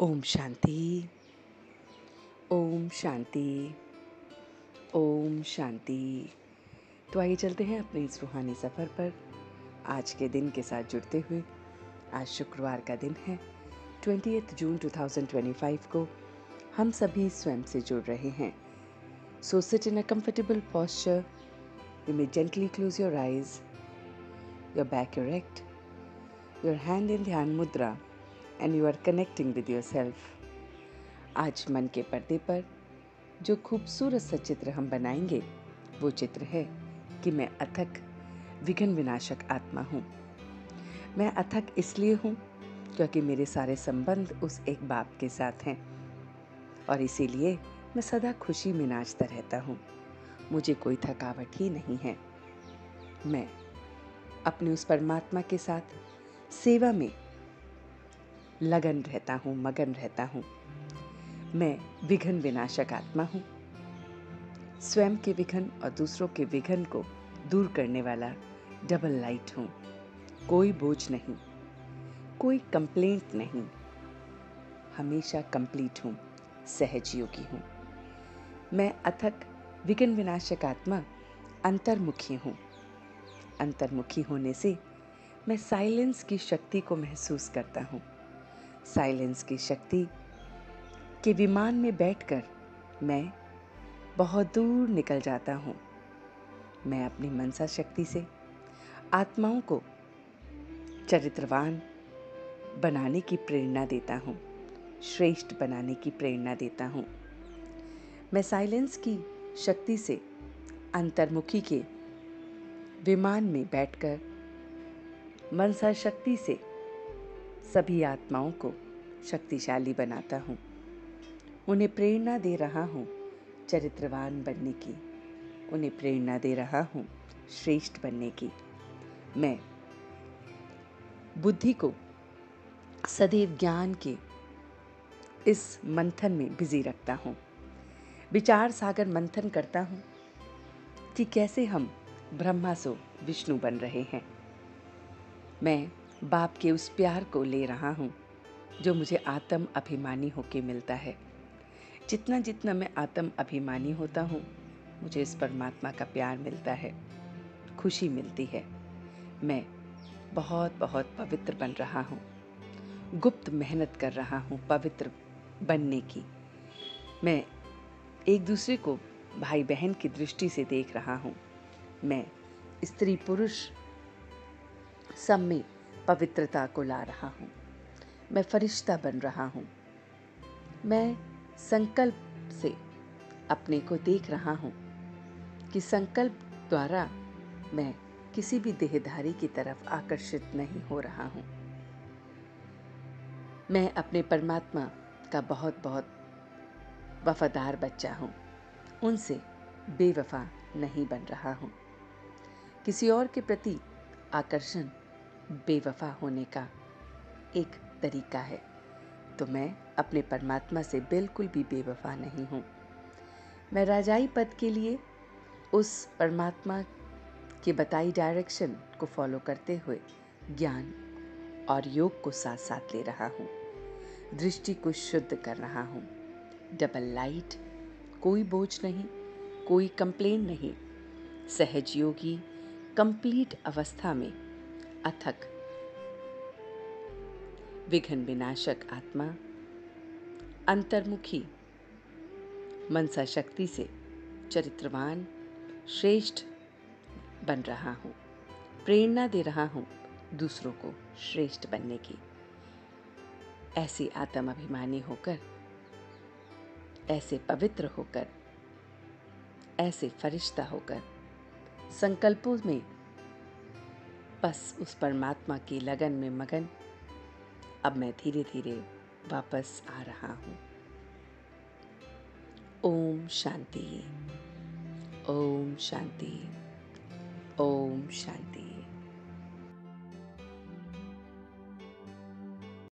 ओम शांति। ओम शांति। ओम शांति। तो आइए चलते हैं अपने इस रूहानी सफ़र पर आज के दिन के साथ जुड़ते हुए। आज शुक्रवार का दिन है, 20 जून 2025 को हम सभी स्वयं से जुड़ रहे हैं। So sit in a comfortable posture. You may gently close your eyes, your back erect, your hand in dhyana mudra and you are connecting with yourself. आज मन के पर्दे पर जो खूबसूरत सा चित्र हम बनाएंगे वो चित्र है कि मैं अथक विघ्न विनाशक आत्मा हूँ। मैं अथक इसलिए हूँ क्योंकि मेरे सारे संबंध उस एक बाप के साथ हैं और इसीलिए मैं सदा खुशी में नाचता रहता हूँ। मुझे कोई थकावट ही नहीं है। मैं अपने उस परमात्मा के साथ सेवा में लगन रहता हूँ, मगन रहता हूँ। मैं विघ्न विनाशक आत्मा हूँ। स्वयं के विघ्न और दूसरों के विघ्न को दूर करने वाला डबल लाइट हूँ। कोई बोझ नहीं, कोई कंप्लेंट नहीं, हमेशा कंप्लीट हूँ, सहज योगी हूँ। मैं अथक विघ्न विनाशक आत्मा अंतर्मुखी हूँ। अंतर्मुखी होने से मैं साइलेंस की शक्ति को महसूस करता हूँ। साइलेंस की शक्ति के विमान में बैठकर मैं बहुत दूर निकल जाता हूँ। मैं अपनी मनसा शक्ति से आत्माओं को चरित्रवान बनाने की प्रेरणा देता हूँ, श्रेष्ठ बनाने की प्रेरणा देता हूँ। मैं साइलेंस की शक्ति से अंतर्मुखी के विमान में बैठकर मनसा शक्ति से सभी आत्माओं को शक्तिशाली बनाता हूँ। उन्हें प्रेरणा दे रहा हूँ चरित्रवान बनने की। उन्हें प्रेरणा दे रहा हूँ श्रेष्ठ बनने की। मैं बुद्धि को सदैव ज्ञान के इस मंथन में बिजी रखता हूँ। विचार सागर मंथन करता हूँ कि कैसे हम ब्रह्मा से विष्णु बन रहे हैं। मैं बाप के उस प्यार को ले रहा हूँ जो मुझे आत्म अभिमानी होके मिलता है। जितना जितना मैं आत्म अभिमानी होता हूँ, मुझे इस परमात्मा का प्यार मिलता है, खुशी मिलती है। मैं बहुत बहुत पवित्र बन रहा हूँ। गुप्त मेहनत कर रहा हूँ पवित्र बनने की। मैं एक दूसरे को भाई बहन की दृष्टि से देख रहा हूँ। मैं स्त्री पुरुष सब में पवित्रता को ला रहा हूँ। मैं फरिश्ता बन रहा हूँ। मैं संकल्प से अपने को देख रहा हूँ कि संकल्प द्वारा मैं किसी भी देहधारी की तरफ आकर्षित नहीं हो रहा हूँ। मैं अपने परमात्मा का बहुत बहुत वफादार बच्चा हूँ। उनसे बेवफा नहीं बन रहा हूँ। किसी और के प्रति आकर्षण बेवफा होने का एक तरीका है, तो मैं अपने परमात्मा से बिल्कुल भी बेवफा नहीं हूँ। मैं राजाई पद के लिए उस परमात्मा की बताई डायरेक्शन को फॉलो करते हुए ज्ञान और योग को साथ साथ ले रहा हूँ। दृष्टि को शुद्ध कर रहा हूँ। डबल लाइट, कोई बोझ नहीं, कोई कंप्लेन नहीं, सहज योगी कंप्लीट अवस्था में अथक विघ्न विनाशक आत्मा अंतर्मुखी मनसा शक्ति से चरित्रवान श्रेष्ठ बन रहा हूँ। प्रेरणा दे रहा हूँ दूसरों को श्रेष्ठ बनने की। ऐसे आत्म अभिमानी होकर, ऐसे पवित्र होकर, ऐसे फरिश्ता होकर संकल्पों में बस उस परमात्मा की लगन में मगन अब मैं धीरे धीरे वापस आ रहा हूँ। ओम शांति। ओम शांति। ओम शांति।